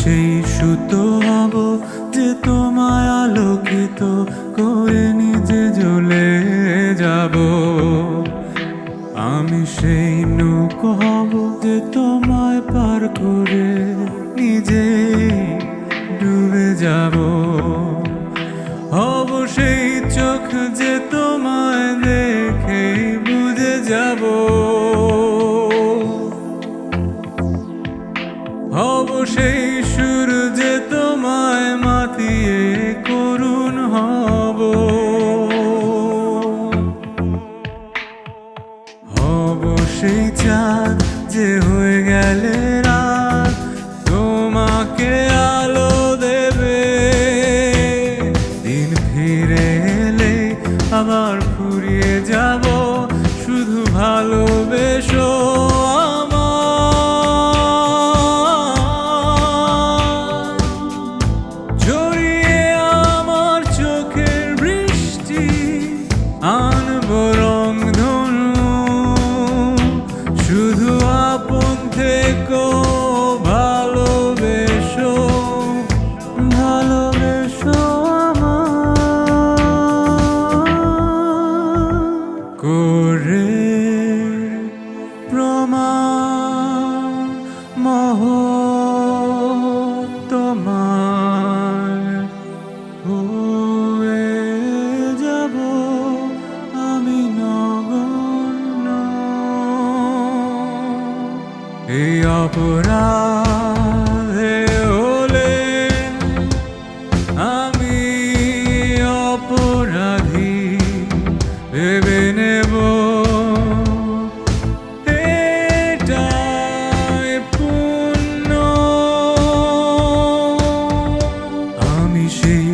সেই সুতো হব যে তোমায় আলোকিত করে নিজে জ্বলে যাব। আমি সেই নৌকো হব যে তোমায় পার করে নিজে ডুবে যাব। হব সেই চোখ যে তোমায় দেখেই বুঝে যাব। হব সেই সুর যে তোমায় মাতিয়ে করুণ হব। হব সেই চাঁদ যে হয়ে গেলে রাত তোমাকে আলো দেবে। দিন ফিরে এলে আবার ফুরিয়ে যাব, শুধু ভালোবেসো আনবো রংধনু, শুধু আপন থেকো ভালোবেসো, ভালোবেসো আমায় করে প্রমাণ তোমায় হয়ে যাব আমি নগণ্য। এই অপরাধে হলে আমি অপরাধী ভেবে নেব। এটাই পুণ্য। আমি সেই